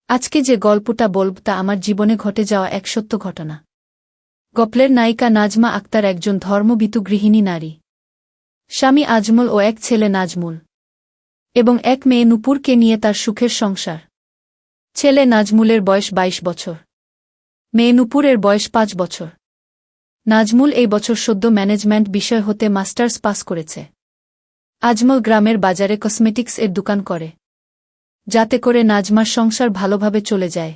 আজকে যে গল্পটা বলব তা আমার জীবনে ঘটে যাওয়া এক সত্য ঘটনা। গল্পের নায়িকা নাজমা আক্তার একজন ধর্মভীতু গৃহিণী নারী। স্বামী আজমল ও এক ছেলে নাজমুল এবং এক মেয়ে নূপুরকে নিয়ে তার সুখের সংসার। ছেলে নাজমুলের বয়স ২২ বছর, মেয়ে নূপুরের বয়স ৫ বছর। নাজমুল এই বছর সদ্য ম্যানেজমেন্ট বিষয় হতে মাস্টার্স পাস করেছে। আজমল গ্রামের বাজারে কসমেটিক্স এর দোকান করে, যাতে করে নাজমার সংসার ভালোভাবে চলে যায়।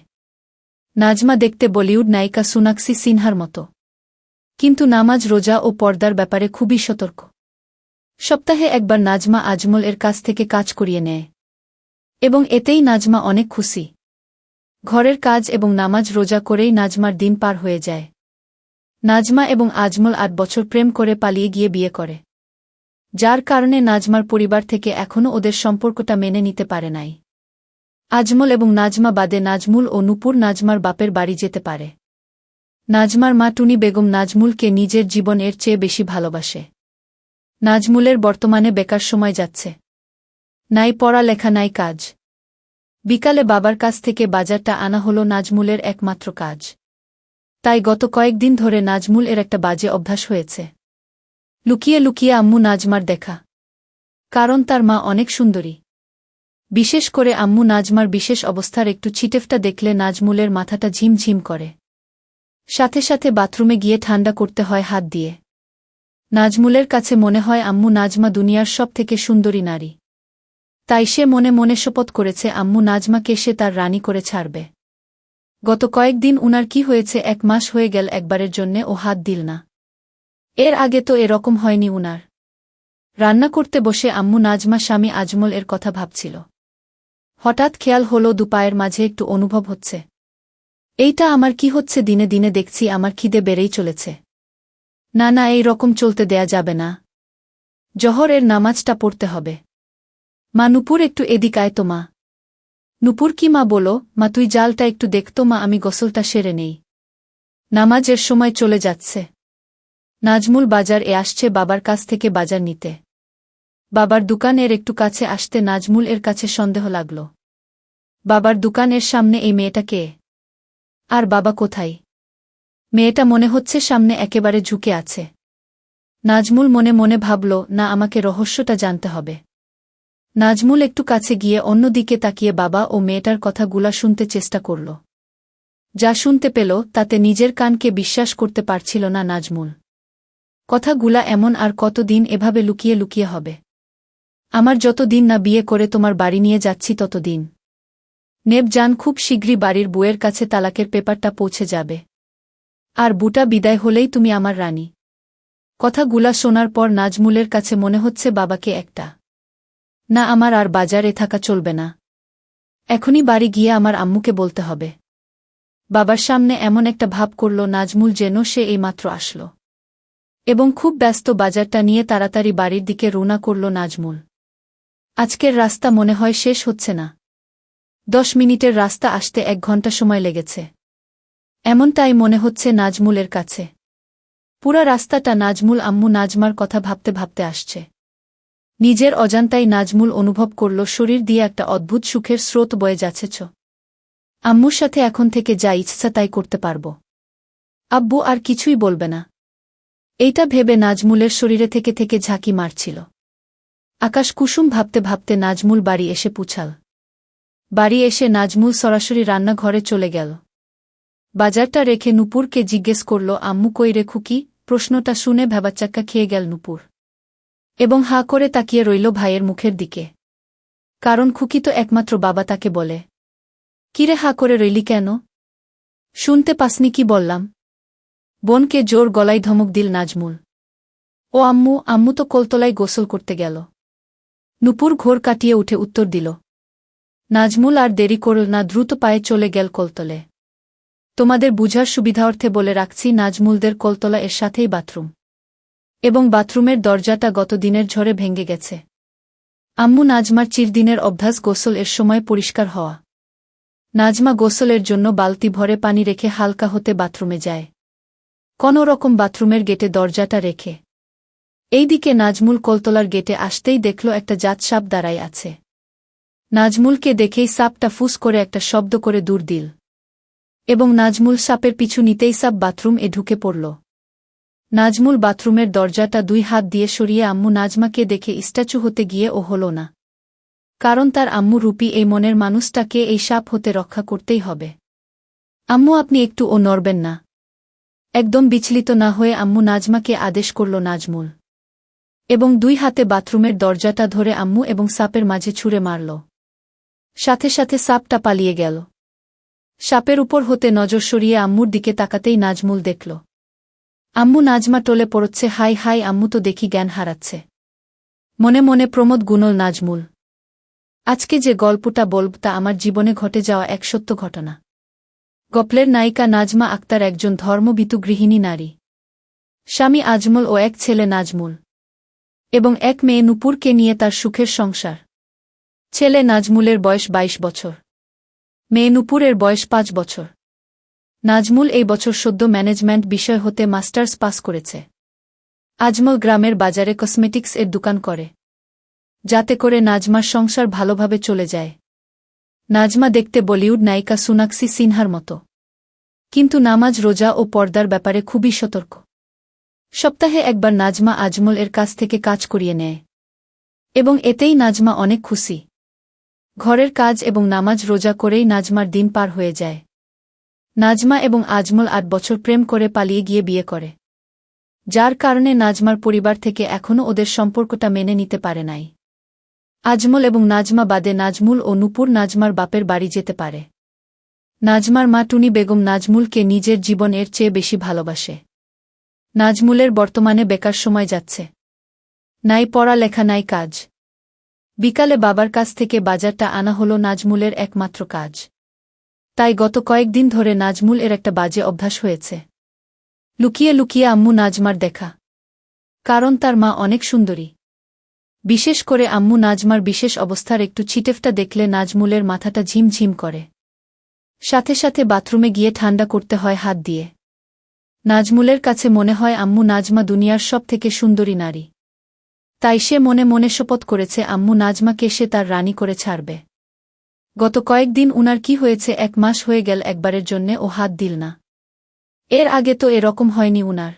নাজমা দেখতে বলিউড নায়িকা সোনাক্ষী সিনহার মতো, কিন্তু নামাজ রোজা ও পর্দার ব্যাপারে খুবই সতর্ক। সপ্তাহে একবার নাজমা আজমল এর কাছ থেকে কাজ করিয়ে নেয় এবং এতেই নাজমা অনেক খুশি। ঘরের কাজ এবং নামাজ রোজা করেই নাজমার দিন পার হয়ে যায়। নাজমা এবং আজমল ৮ বছর প্রেম করে পালিয়ে গিয়ে বিয়ে করে, যার কারণে নাজমার পরিবার থেকে এখনও ওদের সম্পর্কটা মেনে নিতে পারে নাই। আজমল এবং নাজমা বাদে নাজমুল ও নূপুর নাজমার বাপের বাড়ি যেতে পারে। নাজমার মা টুনি বেগম নাজমুলকে নিজের জীবনের চেয়ে বেশি ভালোবাসে। নাজমুলের বর্তমানে বেকার সময় যাচ্ছে, নাই পড়ালেখা নাই কাজ। বিকালে বাবার কাছ থেকে বাজারটা আনা হলো নাজমুলের একমাত্র কাজ। তাই গত কয়েকদিন ধরে নাজমুল এর একটা বাজে অভ্যাস হয়েছে, লুকিয়ে লুকিয়ে আম্মু নাজমার দেখা। কারণ তার মা অনেক সুন্দরী। বিশেষ করে আম্মু নাজমার বিশেষ অবস্থার একটু ছিটেফটা দেখলে নাজমুলের মাথাটা ঝিমঝিম করে। সাথে সাথে বাথরুমে গিয়ে ঠান্ডা করতে হয় হাত দিয়ে। নাজমুলের কাছে মনে হয় আম্মু নাজমা দুনিয়ার সব থেকে সুন্দরী নারী। তাই সে মনে মনে শপথ করেছে আম্মু নাজমাকে সে তার রানী করে ছাড়বে। গত কয়েকদিন উনার কি হয়েছে, ১ মাস হয়ে গেল একবারের জন্যে ও হাত দিল না। এর আগে তো এরকম হয়নি উনার। রান্না করতে বসে আম্মু নাজমা স্বামী আজমল এর কথা ভাবছিল। হঠাৎ খেয়াল হলো দুপায়ের মাঝে একটু অনুভব হচ্ছে। এইটা আমার কি হচ্ছে? দিনে দিনে দেখছি আমার খিদে বেড়েই চলেছে। না না, এই রকম চলতে দেয়া যাবে না। জহরের নামাজটা পড়তে হবে। মা নূপুর একটু এদিক আয় তো মা। নূপুর কি মা? বলো মা, তুই জালটা একটু দেখতো মা, আমি গোসলটা সেরে নেই। নামাজের সময় চলে যাচ্ছে। নাজমুল বাজার এ আসছে বাবার কাছ থেকে বাজার নিতে। বাবার দোকান এর একটু কাছে আসতে নাজমুল এর কাছে সন্দেহ লাগল। বাবার দোকানের সামনে এই মেয়েটা কে? আর বাবা কোথায়? মেয়েটা মনে হচ্ছে সামনে একেবারে ঝুঁকে আছে। নাজমুল মনে মনে ভাবল, না, আমাকে রহস্যটা জানতে হবে। নাজমুল একটু কাছে গিয়ে অন্যদিকে তাকিয়ে বাবা ও মেয়েটার কথাগুলা শুনতে চেষ্টা করল। যা শুনতে পেল তাতে নিজের কানকে বিশ্বাস করতে পারছিল না নাজমুল। কথাগুলা এমন আর কতদিন এভাবে লুকিয়ে লুকিয়ে হবে? আমার যতদিন না বিয়ে করে তোমার বাড়ি নিয়ে যাচ্ছি ততদিন। নেব জান, খুব শীঘ্রই বাড়ির বউয়ের কাছে তালাকের পেপারটা পৌঁছে যাবে। আর বুটা বিদায় হলেই তুমি আমার রানী। কথাগুলা শোনার পর নাজমুলের কাছে মনে হচ্ছে বাবাকে একটা না, আমার আর বাজারে থাকা চলবে না। এখনই বাড়ি গিয়ে আমার আম্মুকে বলতে হবে। বাবার সামনে এমন একটা ভাব করল নাজমুল যেন সে এইমাত্র আসলো এবং খুব ব্যস্ত। বাজারটা নিয়ে তাড়াতাড়ি বাড়ির দিকে রওনা করল নাজমুল। আজকের রাস্তা মনে হয় শেষ হচ্ছে না। ১০ মিনিটের রাস্তা আসতে ১ ঘন্টা সময় লেগেছে, এমনটাই মনে হচ্ছে নাজমুলের কাছে। পুরা রাস্তাটা নাজমুল আম্মু নাজমার কথা ভাবতে ভাবতে আসছে। নিজের অজান্তাই নাজমুল অনুভব করল শরীর দিয়ে একটা অদ্ভুত সুখের স্রোত বয়ে যাচ্ছে। আম্মুর সাথে এখন থেকে যা ইচ্ছা তাই করতে পারব। আব্বু আর কিছুই বলবে না। এইটা ভেবে নাজমুলের শরীরে থেকে থেকে ঝাঁকি মারছিল আকাশ কুসুম। ভাবতে ভাবতে নাজমুল বাড়ি এসে পৌঁছাল। বাড়ি এসে নাজমুল সরাসরি রান্নাঘরে চলে গেল। বাজারটা রেখে নূপুরকে জিজ্ঞেস করল, আম্মু কই রে খুকি? প্রশ্নটা শুনে ভ্যাবাচ্চাক্কা খেয়ে গেল নূপুর এবং হাঁ করে তাকিয়ে রইল ভাইয়ের মুখের দিকে। কারণ খুকি তো একমাত্র বাবা তাকে বলে। কিরে হাঁ করে রইলি কেন? শুনতে পাসনি কি বললাম? বোনকে জোর গলায় ধমক দিল নাজমুল। ও আম্মু, আম্মু তো কলতলায় গোসল করতে গেল। নূপুর ঘোর কাটিয়ে উঠে উত্তর দিল। নাজমুল আর দেরি করল না, দ্রুত পায়ে চলে গেল কলতলে। তোমাদের বুঝার সুবিধার্থে বলে রাখছি, নাজমুলদের কলতলা এর সাথেই বাথরুম এবং বাথরুমের দরজাটা গত দিনের ঝড়ে ভেঙে গেছে। আম্মু নাজমার চিরদিনের অভ্যাস গোসল এর সময় পরিষ্কার হওয়া। নাজমা গোসলের জন্য বালতি ভরে পানি রেখে হালকা হতে বাথরুমে যায়, কোনো রকম বাথরুমের গেটে দরজাটা রেখে। এইদিকে নাজমুল কলতলার গেটে আসতেই দেখল একটা জাত সাপ দাঁড়ায় আছে। নাজমুলকে দেখেই সাপটা ফুস করে একটা শব্দ করে দূর দিল এবং নাজমুল সাপের পিছু নিতেই সাপ বাথরুম ঢুকে পড়ল। নাজমুল বাথরুমের দরজাটা 2 হাত দিয়ে সরিয়ে আম্মু নাজমাকে দেখে স্ট্যাচু হতে গিয়ে ও হল না, কারণ তার আম্মু রূপী এই মনের মানুষটাকে এই সাপ হতে রক্ষা করতেই হবে। আম্মু আপনি একটু ও নড়বেন না। একদম বিচলিত না হয়ে আম্মু নাজমাকে আদেশ করল নাজমুল, এবং 2 হাতে বাথরুমের দরজাটা ধরে আম্মু এবং সাপের মাঝে ছুঁড়ে মারল। সাথে সাথে সাপটা পালিয়ে গেল। সাপের উপর হতে নজর সরিয়ে আম্মুর দিকে তাকাতেই নাজমুল দেখল আম্মু নাজমা টলে পড়ছে। হাই হাই, আম্মু তো দেখি জ্ঞান হারাচ্ছে। মনে মনে প্রমোদ গুনল নাজমুল। আজকে যে গল্পটা বলব তা আমার জীবনে ঘটে যাওয়া এক সত্য ঘটনা। গল্পের নায়িকা নাজমা আক্তার একজন ধর্মভীতু গৃহিণী নারী। স্বামী আজমল ও এক ছেলে নাজমুল এবং এক মেয়ে নূপুরকে নিয়ে তার সুখের সংসার। ছেলে নাজমুলের বয়স 22 বছর, মেয়ে নূপুরের বয়স 5 বছর। নাজমুল এই বছর সদ্য ম্যানেজমেন্ট বিষয় হতে মাস্টার্স পাস করেছে। আজমল গ্রামের বাজারে কসমেটিক্স দোকান করে, যাতে করে নাজমার সংসার ভালোভাবে চলে যায়। নাজমা দেখতে বলিউড নায়িকা সোনাক্ষী সিনহার মতো, কিন্তু নামাজ, রোজা ও পর্দার ব্যাপারে খুবই সতর্ক। সপ্তাহে একবার নাজমা আজমল কাছ থেকে কাজ করিয়ে নেয় এবং এতেই নাজমা অনেক খুশি। ঘরের কাজ এবং নামাজ রোজা করেই নাজমার দিন পার হয়ে যায়। নাজমা এবং আজমল 8 বছর প্রেম করে পালিয়ে গিয়ে বিয়ে করে, যার কারণে নাজমার পরিবার থেকে এখনও ওদের সম্পর্কটা মেনে নিতে পারে নাই। আজমল এবং নাজমা বাদে নাজমুল ও নূপুর নাজমার বাপের বাড়ি যেতে পারে। নাজমার মা টুনি বেগম নাজমুলকে নিজের জীবনের চেয়ে বেশি ভালোবাসে। নাজমুলের বর্তমানে বেকার সময় যাচ্ছে, নাই পড়ালেখা নাই কাজ। বিকালে বাবার কাছ থেকে বাজারটা আনা হলো নাজমুলের একমাত্র কাজ। তাই গত কয়েকদিন ধরে নাজমুল একটা বাজে অভ্যাস হয়েছে, লুকিয়ে লুকিয়ে আম্মু নাজমার দেখা। কারণ তার মা অনেক সুন্দরী। বিশেষ করে আম্মু নাজমার বিশেষ অবস্থার একটু ছিটেফটা দেখলে নাজমুলের মাথাটা ঝিমঝিম করে। সাথে সাথে বাথরুমে গিয়ে ঠান্ডা করতে হয় হাত দিয়ে। নাজমুলের কাছে মনে হয় আম্মু নাজমা দুনিয়ার সব থেকে সুন্দরী নারী। তাই সে মনে মনে শপথ করেছে আম্মু নাজমাকে সে তার রানী করে ছাড়বে। গত কয়েকদিন উনার কি হয়েছে, 1 মাস হয়ে গেল একবারের জন্যে ও হাত দিল না। এর আগে তো এরকম হয়নি উনার।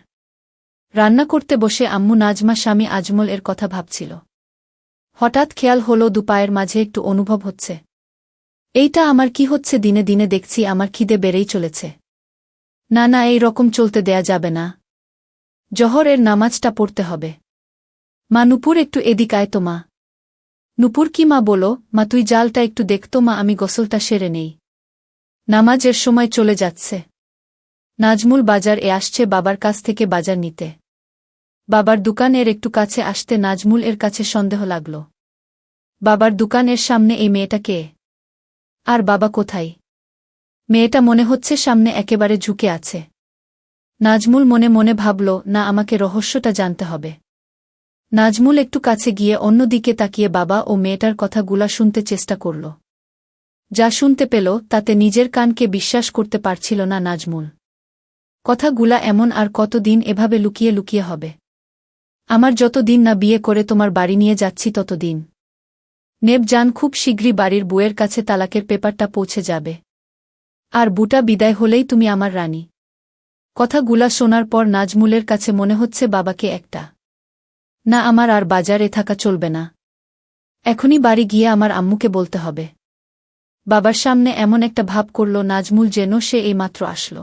রান্না করতে বসে আম্মু নাজমা স্বামী আজমল কথা ভাবছিল। হঠাৎ খেয়াল হলো দুপায়ের মাঝে একটু অনুভব হচ্ছে। এইটা আমার কি হচ্ছে? দিনে দিনে দেখছি আমার খিদে বেড়েই চলেছে। না না, এই রকম চলতে দেয়া যাবে না। জহরের নামাজটা পড়তে হবে। মা, নূপুর একটু এদিক আয় তো মা। নূপুর, কি মা? বলো মা, তুই জালটা একটু দেখতো মা, আমি গোসলটা সেরে নেই। নামাজের সময় চলে যাচ্ছে। নাজমুল বাজার আসছে বাবার কাছ থেকে বাজার নিতে। বাবার দোকানের একটু কাছে আসতে নাজমুল কাছে সন্দেহ লাগল। বাবার দোকানের সামনে এই মেয়েটা কে? আর বাবা কোথায়? মেয়েটা মনে হচ্ছে সামনে একেবারে ঝুঁকে আছে। নাজমুল মনে মনে ভাবল, না, আমাকে রহস্যটা জানতে হবে। নাজমুল একটু কাছে গিয়ে অন্যদিকে তাকিয়ে বাবা ও মেয়েটার কথাগুলা শুনতে চেষ্টা করল। যা শুনতে পেল তাতে নিজের কানকে বিশ্বাস করতে পারছিল না নাজমুল। কথাগুলা এমন আর কতদিন এভাবে লুকিয়ে লুকিয়ে হবে? আমার যতদিন না বিয়ে করে তোমার বাড়ি নিয়ে যাচ্ছি ততদিন। নেব জান, খুব শীঘ্রই বাড়ির বউয়ের কাছে তালাকের পেপারটা পৌঁছে যাবে। আর বুটা বিদায় হলেই তুমি আমার রানী। কথাগুলা শোনার পর নাজমুলের কাছে মনে হচ্ছে বাবাকে একটা না, আমার আর বাজারে থাকা চলবে না। এখনই বাড়ি গিয়ে আমার আম্মুকে বলতে হবে। বাবার সামনে এমন একটা ভাব করল নাজমুল যেন সে এইমাত্র আসল,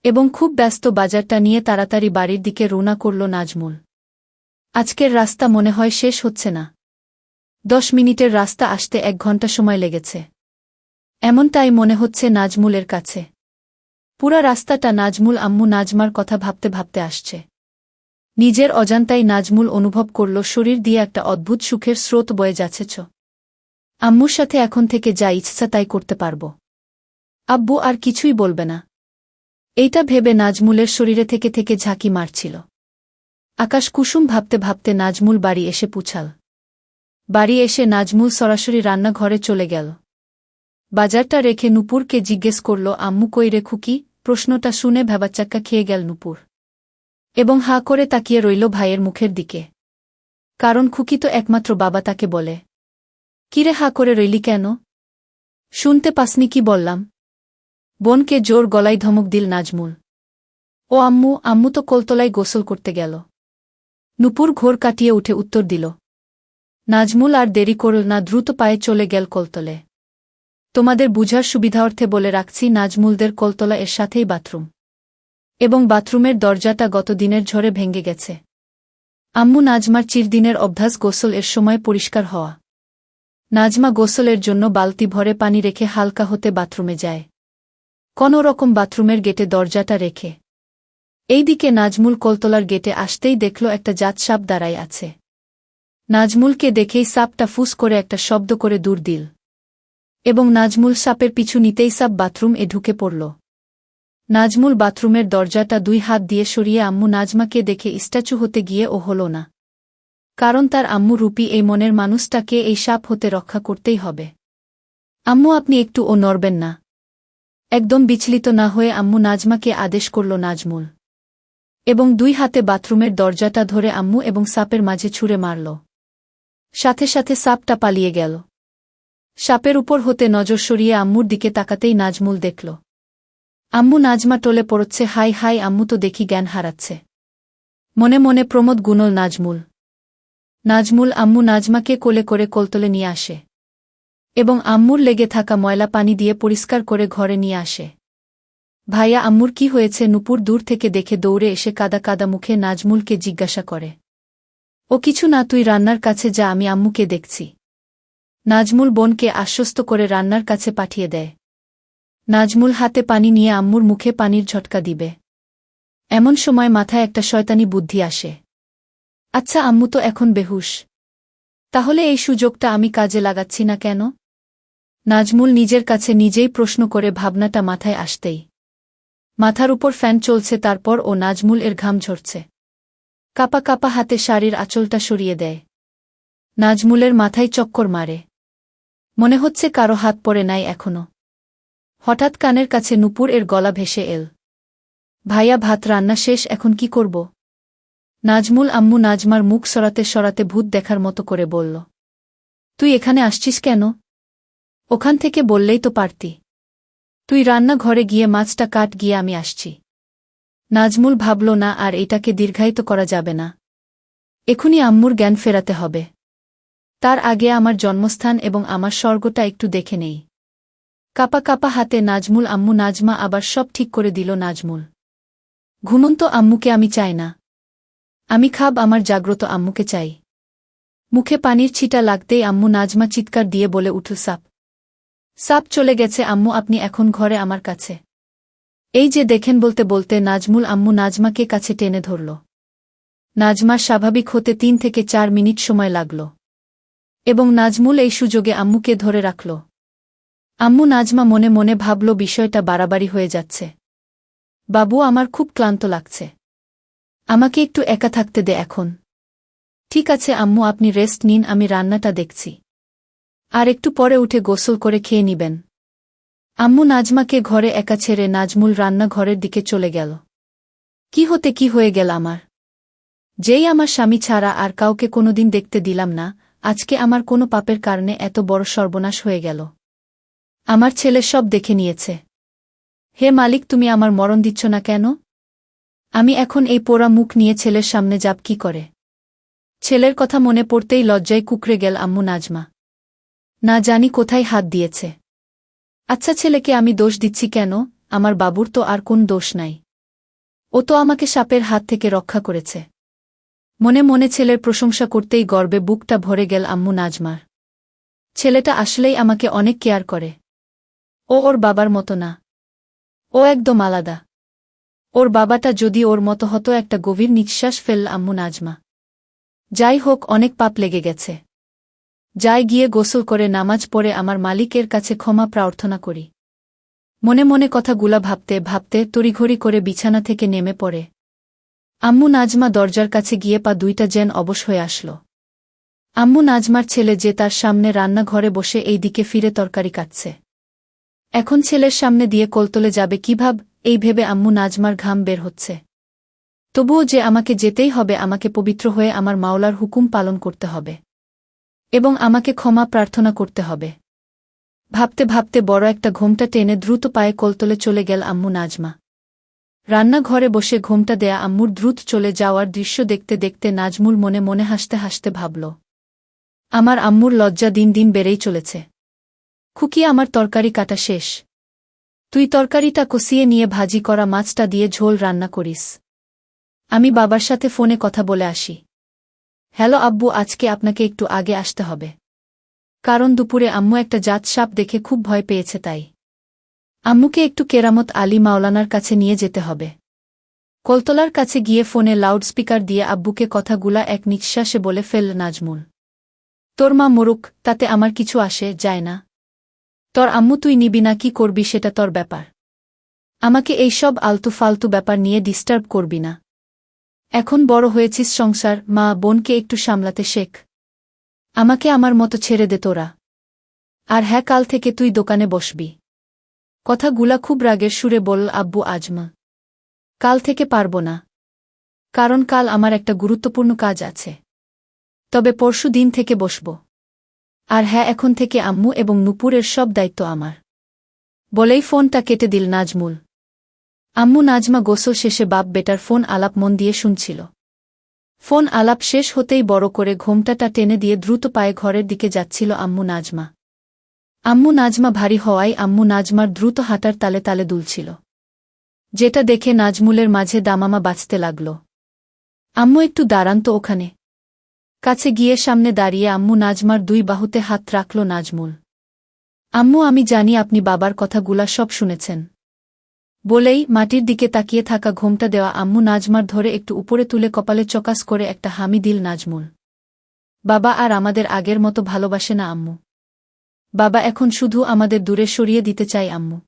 এবং খুব ব্যস্ত বাজারটা নিয়ে তাড়াতাড়ি বাড়ির দিকে রওনা করল নাজমুল। আজকের রাস্তা মনে হয় শেষ হচ্ছে না। 10 মিনিটের রাস্তা আসতে 1 ঘন্টা সময় লেগেছে, এমনটাই মনে হচ্ছে নাজমুলের কাছে। পুরা রাস্তাটা নাজমুল আম্মু নাজমার কথা ভাবতে ভাবতে আসছে। নিজের অজান্তাই নাজমুল অনুভব করল শরীর দিয়ে একটা অদ্ভুত সুখের স্রোত বয়ে যাচ্ছেছ। আম্মুর সাথে এখন থেকে যা ইচ্ছা তাই করতে পারব। আব্বু আর কিছুই বলবে না। এইটা ভেবে নাজমুলের শরীরে থেকে থেকে ঝাঁকি মারছিল। আকাশ কুসুম ভাবতে ভাবতে নাজমুল বাড়ি এসে পুছাল। বাড়ি এসে নাজমুল সরাসরি রান্নাঘরে চলে গেল। বাজারটা রেখে নূপুরকে জিজ্ঞেস করল, আম্মু কই রে খুকি? প্রশ্নটা শুনে ভ্যাবাচ্চাক্কা খেয়ে গেল নূপুর, এবং হাঁ করে তাকিয়ে রইল ভাইয়ের মুখের দিকে। কারণ খুকি তো একমাত্র বাবা তাকে বলে। কিরে হা করে রইলি কেন? শুনতে পাসনি কি বললাম? বোনকে জোর গলায় ধমক দিল নাজমুল। ও আম্মু, আম্মু তো কলতলায় গোসল করতে গেল। নূপুর ঘোর কাটিয়ে উঠে উত্তর দিল। নাজমুল আর দেরি করল না, দ্রুত পায়ে চলে গেল কলতলে। তোমাদের বুঝার সুবিধার্থে বলে রাখছি, নাজমুলদের কলতলা এর সাথেই বাথরুম। এবং বাথরুমের দরজাটা গত দিনের ঝড়ে ভেঙে গেছে। আম্মু নাজমার চিরদিনের অভ্যাস গোসল এর সময় পরিষ্কার হওয়া। নাজমা গোসলের জন্য বালতি ভরে পানি রেখে হালকা হতে বাথরুমে যায়। কোনো রকম বাথরুমের গেটে দরজাটা রেখে। এইদিকে নাজমুল কলতলার গেটে আসতেই দেখল একটা জাত সাপ দাঁড়ায় আছে। নাজমুলকে দেখেই সাপটা ফুস করে একটা শব্দ করে দূর দিল। এবং নাজমুল সাপের পিছু নিতেই সাপ বাথরুম এ ঢুকে পড়ল। নাজমুল বাথরুমের দরজাটা 2 হাত দিয়ে সরিয়ে আম্মু নাজমাকে দেখে স্ট্যাচু হতে গিয়ে ও হল না। কারণ তার আম্মু রূপী এই মনের মানুষটাকে এই সাপ হতে রক্ষা করতেই হবে। আম্মু আপনি একটু ও নড়বেন না। একদম বিচলিত না হয়ে আম্মু নাজমাকে আদেশ করল নাজমুল। এবং 2 হাতে বাথরুমের দরজাটা ধরে আম্মু এবং সাপের মাঝে ছুঁড়ে মারল। সাথে সাথে সাপটা পালিয়ে গেল। সাপের উপর হতে নজর সরিয়ে আম্মুর দিকে তাকাতেই নাজমুল দেখল আম্মু নাজমা টলে পড়ছে। হাই হাই, আম্মু তো দেখি জ্ঞান হারাচ্ছে। মনে মনে প্রমোদ গুনল নাজমুল। নাজমুল আম্মু নাজমাকে কোলে করে কলতলে নিয়ে আসে। এবং আম্মুর লেগে থাকা ময়লা পানি দিয়ে পরিষ্কার করে ঘরে নিয়ে আসে। ভাইয়া, আম্মুর কি হয়েছে? নূপুর দূর থেকে দেখে দৌড়ে এসে কাদা কাদা মুখে নাজমুলকে জিজ্ঞাসা করে। ও কিছু না, তুই রান্নার কাছে যা, আমি আম্মুকে দেখছি। নাজমুল বোনকে আশ্বস্ত করে রান্নার কাছে পাঠিয়ে দেয়। নাজমুল হাতে পানি নিয়ে আম্মুর মুখে পানির ঝটকা দিবে। এমন সময় মাথায় একটা শয়তানি বুদ্ধি আসে। আচ্ছা, আম্মু তো এখন বেহুশ। তাহলে এই সুযোগটা আমি কাজে লাগাচ্ছি না কেন? নাজমুল নিজের কাছে নিজেই প্রশ্ন করে ভাবনাটা মাথায় আসতেই মাথার উপর ফ্যান চলছে, তারপর ও নাজমুল এর ঘাম ঝরছে। কাপা কাপা হাতে শাড়ির আঁচলটা সরিয়ে দেয়। নাজমুলের মাথায় চক্কর মারে। মনে হচ্ছে কারো হাত পড়ে নাই এখনো। হঠাৎ কানের কাছে নূপুর এর গলা ভেসে এল। ভাইয়া, ভাত রান্না শেষ, এখন কি করব? নাজমুল আম্মু নাজমার মুখ সরাতে সরাতে ভূত দেখার মতো করে বলল। তুই এখানে আসছিস কেন? ওখান থেকে বললেই তো পারতি। তুই রান্না ঘরে গিয়ে মাছটা কাট, গিয়ে আমি আসছি। নাজমুল ভাবল না আর এটাকে দীর্ঘায়িত করা যাবে না। এখনই আম্মুর জ্ঞান ফেরাতে হবে। তার আগে আমার জন্মস্থান এবং আমার স্বর্গটা একটু দেখে নেই। কাপা কাপা হাতে নাজমুল আম্মু নাজমা আবার সব ঠিক করে দিল। নাজমুল, ঘুমন্ত আম্মুকে আমি চাই না। আমি খাব, আমার জাগ্রত আম্মুকে চাই। মুখে পানির ছিটা লাগতেই আম্মু নাজমা চিৎকার দিয়ে বলে উঠল, সাপ! সাপ চলে গেছে আম্মু, আপনি এখন ঘরে আমার কাছে। এই যে দেখেন, বলতে বলতে নাজমুল আম্মু নাজমাকে কাছে টেনে ধরল। নাজমার স্বাভাবিক হতে 3 থেকে 4 মিনিট সময় লাগল। এবং নাজমুল এই সুযোগে আম্মুকে ধরে রাখল। আম্মু নাজমা মনে মনে ভাবল, বিষয়টা বাড়াবাড়ি হয়ে যাচ্ছে। বাবু, আমার খুব ক্লান্ত লাগছে। আমাকে একটু একা থাকতে দে এখন। ঠিক আছে আম্মু, আপনি রেস্ট নিন, আমি রান্নাটা দেখছি। আর একটু পরে উঠে গোসল করে খেয়ে নিবেন। আম্মু নাজমাকে ঘরে একা ছেড়ে নাজমুল রান্নাঘরের দিকে চলে গেল। কি হতে কি হয়ে গেল আমার! যেই আমার স্বামী ছাড়া আর কাউকে কোনোদিন দেখতে দিলাম না, আজকে আমার কোনো পাপের কারণে এত বড় সর্বনাশ হয়ে গেল। আমার ছেলে সব দেখে নিয়েছে। হে মালিক, তুমি আমার মরণ দিচ্ছ না কেন? আমি এখন এই পোড়া মুখ নিয়ে ছেলের সামনে যাব কি করে? ছেলের কথা মনে পড়তেই লজ্জায় কুঁকড়ে গেল আম্মু নাজমা। না জানি কোথায় হাত দিয়েছে। আচ্ছা, ছেলেকে আমি দোষ দিচ্ছি কেন? আমার বাবুর তো আর কোন দোষ নাই। ও তো আমাকে সাপের হাত থেকে রক্ষা করেছে। মনে মনে ছেলের প্রশংসা করতেই গর্বে বুকটা ভরে গেল আম্মু নাজমার। ছেলেটা আসলেই আমাকে অনেক কেয়ার করে। ও ওর বাবার মতো না। ও একদম আলাদা। ওর বাবাটা যদি ওর মতো হতো। একটা গভীর নিঃশ্বাস ফেলল আম্মু নাজমা। যাই হোক, অনেক পাপ লেগে গেছে। যাই গিয়ে গোসল করে নামাজ পড়ে আমার মালিকের কাছে ক্ষমা প্রার্থনা করি। মনে মনে কথাগুলা ভাবতে ভাবতে তড়িঘড়ি করে বিছানা থেকে নেমে পড়ে। আম্মু নাজমা দরজার কাছে গিয়ে পা দুইটা যেন অবশ হয়ে আসল। আম্মু নাজমার ছেলে যে তার সামনে রান্নাঘরে বসে এই দিকে ফিরে তরকারি কাটছে। এখন ছেলের সামনে দিয়ে কলতলে যাবে কিভাব, এই ভেবে আম্মু নাজমার ঘাম বের হচ্ছে। তবুও যে আমাকে যেতেই হবে, আমাকে পবিত্র হয়ে আমার মাওলার হুকুম পালন করতে হবে। এবং আমাকে ক্ষমা প্রার্থনা করতে হবে। ভাবতে ভাবতে বড় একটা ঘোমটা টেনে দ্রুত পায়ে কোলতলে চলে গেল আম্মু নাজমা। রান্নাঘরে বসে ঘোমটা দেয়া আম্মুর দ্রুত চলে যাওয়ার দৃশ্য দেখতে দেখতে নাজমুল মনে মনে হাসতে হাসতে ভাবল, আমার আম্মুর লজ্জা দিন দিন বেড়েই চলেছে। খুকি, আমার তরকারি কাটা শেষ। তুই তরকারিটা কষিয়ে নিয়ে ভাজি করা মাছটা দিয়ে ঝোল রান্না করিস। আমি বাবার সাথে ফোনে কথা বলে আসি। হ্যালো আব্বু, আজকে আপনাকে একটু আগে আসতে হবে। কারণ দুপুরে আম্মু একটা জাত সাপ দেখে খুব ভয় পেয়েছে, তাই আম্মুকে একটু কেরামত আলী মাওলানার কাছে নিয়ে যেতে হবে। কলতলার কাছে গিয়ে ফোনে লাউডস্পিকার দিয়ে আব্বুকে কথাগুলা এক নিঃশ্বাসে বলে ফেলল নাজমুল। তোর মা মরুক, তাতে আমার কিছু আসে যায় না। তোর আম্মু তুই নিবি না কি করবি সেটা তোর ব্যাপার। আমাকে এই সব আলতু ফালতু ব্যাপার নিয়ে ডিস্টার্ব করবি না। এখন বড় হয়েছিস, সংসার মা বোনকে একটু সামলাতে শেখ। আমাকে আমার মতো ছেড়ে দে তোরা। আর হ্যাঁ, কাল থেকে তুই দোকানে বসবি। কথাগুলা খুব রাগের সুরে বলল আব্বু আজমা। কাল থেকে পারব না, কারণ কাল আমার একটা গুরুত্বপূর্ণ কাজ আছে। তবে পরশু দিন থেকে বসব। আর হ্যাঁ, এখন থেকে আম্মু এবং নূপুরের সব দায়িত্ব আমার। বলেই ফোনটা কেটে দিল নাজমুল। আম্মু নাজমা গোসল শেষে বাপ বেটার ফোন আলাপ মন দিয়ে শুনছিল। ফোন আলাপ শেষ হতেই বড় করে ঘোমটাটা টেনে দিয়ে দ্রুত পায়ে ঘরের দিকে যাচ্ছিল আম্মু নাজমা। আম্মু নাজমা ভারী হওয়ায় আম্মু নাজমার দ্রুত হাঁটার তালে তালে দুলছিল, যেটা দেখে নাজমুলের মাঝে দামামা বাজতে লাগল। আম্মু একটু দাঁড়ান তো ওখানে। কাছে গিয়ে সামনে দাঁড়িয়ে আম্মু নাজমার দুই বাহুতে হাত রাখল নাজমুল। আম্মু, আমি জানি আপনি বাবার কথাগুলা সব শুনেছেন। বলেই মাটির দিকে তাকিয়ে থাকা ঘোমটা দেওয়া আম্মু নাজমার ধরে একটু উপরে তুলে কপালে চকাস করে একটা হামি দিল নাজমুল। বাবা আর আমাদের আগের মতো ভালোবাসে না আম্মু। বাবা এখন শুধু আমাদের দূরে সরিয়ে দিতে চাই আম্মু।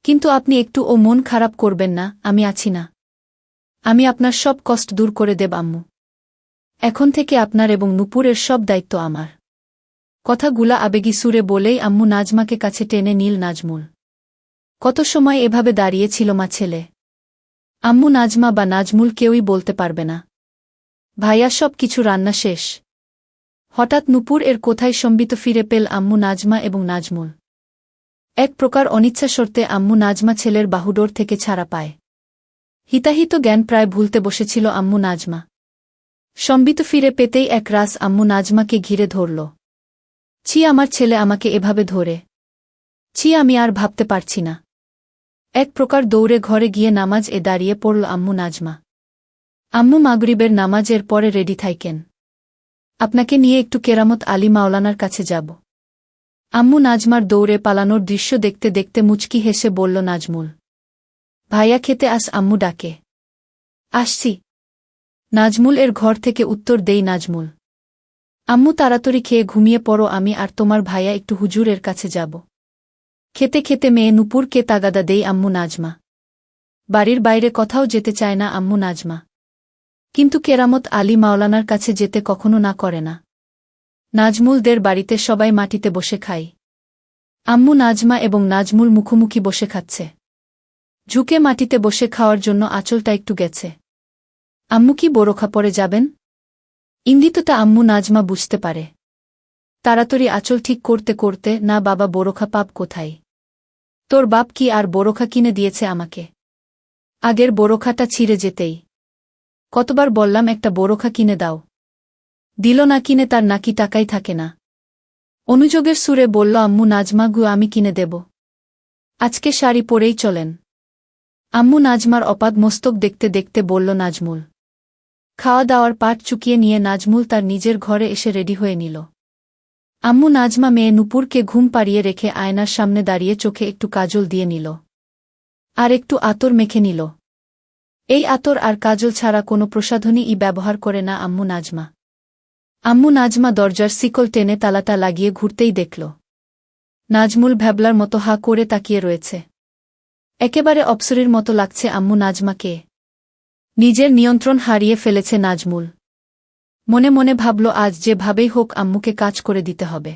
কিন্তু আপনি একটু ও মন খারাপ করবেন না, আমি আছি না। আমি আপনার সব কষ্ট দূর করে দেব আম্মু। এখন থেকে আপনার এবং নূপুরের সব দায়িত্ব আমার। কথাগুলা আবেগী সুরে বলেই আম্মু নাজমাকে কাছে টেনে নিল নাজমুল। কত সময় এভাবে দাঁড়িয়ে ছিল মা ছেলে। আম্মু নাজমা বা নাজমুল কেউই বলতে পারবে না। ভাইয়া সব কিছু রান্না শেষ। হঠাৎ নূপুর এর কোথায় সম্বিত ফিরে পেল আম্মু নাজমা এবং নাজমুল। এক প্রকার অনিচ্ছা শর্তে আম্মু নাজমা ছেলের বাহুডোর থেকে ছাড়া পায়। হিতাহিত জ্ঞান প্রায় ভুলতে বসেছিল আম্মু নাজমা। সম্বিত ফিরে পেতেই এক রাস আম্মু নাজমাকে ঘিরে ধরল। ছি, আমার ছেলে আমাকে এভাবে ধরে। ছি, আমি আর ভাবতে পারছি না। এক প্রকার দৌড়ে ঘরে গিয়ে নামাজ দাঁড়িয়ে পড়ল আম্মু নাজমা। আম্মু, মাগরিবের নামাজের পরে রেডি থাইকেন। আপনাকে নিয়ে একটু কেরামত আলী মাওলানার কাছে যাব। আম্মু নাজমার দৌড়ে পালানোর দৃশ্য দেখতে দেখতে মুচকি হেসে বলল নাজমুল। ভাইয়া খেতে আস, আম্মু ডাকে। আসছি। নাজমুল এর ঘর থেকে উত্তর দেই নাজমুল। আম্মু, তাড়াতাড়ি খেয়ে ঘুমিয়ে পড়ো, আমি আর তোমার ভাইয়া একটু হুজুরের কাছে যাব। খেতে খেতে মেয়ে নূপুরকে তাগাদা দেই আম্মু নাজমা। বাড়ির বাইরে কোথাও যেতে চায় না আম্মু নাজমা। কিন্তু কেরামত আলী মাওলানার কাছে যেতে কখনো না করে না। নাজমুলদের বাড়িতে সবাই মাটিতে বসে খায়। আম্মু নাজমা এবং নাজমুল মুখোমুখি বসে খাচ্ছে। ঝুঁকে মাটিতে বসে খাওয়ার জন্য আঁচলটা একটু গেছে। আম্মু কি বোরখা পরে যাবেন? ইঙ্গিতটা আম্মু নাজমা বুঝতে পারে। তাড়াতাড়ি আঁচল ঠিক করতে করতে, না বাবা, বোরখা পাব কোথায়? তোর বাপ কি আর বোরখা কিনে দিয়েছে আমাকে? আগের বোরখাটা ছিঁড়ে যেতেই কতবার বললাম একটা বোরখা কিনে দাও। দিল না, কিনে তার নাকি টাকাই থাকে না। অনুযোগের সুরে বলল আম্মু নাজমা, গু আমি কিনে দেব। আজকে শাড়ি পরেই চলেন। আম্মু নাজমার অপাদ মস্তক দেখতে দেখতে বলল নাজমুল। খাওয়া দাওয়ার পাট চুকিয়ে নিয়ে নাজমুল তার নিজের ঘরে এসে রেডি হয়ে নিল। আম্মু নাজমা মেয়ে নূপুরকে ঘুম পাড়িয়ে রেখে আয়নার সামনে দাঁড়িয়ে চোখে একটু কাজল দিয়ে নিল। আর একটু আতর মেখে নিল। এই আতর আর কাজল ছাড়া কোনো প্রসাধনী ব্যবহার করে না আম্মু নাজমা। আম্মু নাজমা দরজার শিকল টেনে তালাটা লাগিয়ে ঘুরতেই দেখল নাজমুল ভ্যাবলার মতো হা করে তাকিয়ে রয়েছে। একেবারে অপ্সরীর মতো লাগছে আম্মু নাজমাকে। নিজের নিয়ন্ত্রণ হারিয়ে ফেলেছে নাজমুল। মনে মনে ভাবল, আজ যেভাবেই হোক আম্মুকে কাজ করে দিতে হবে।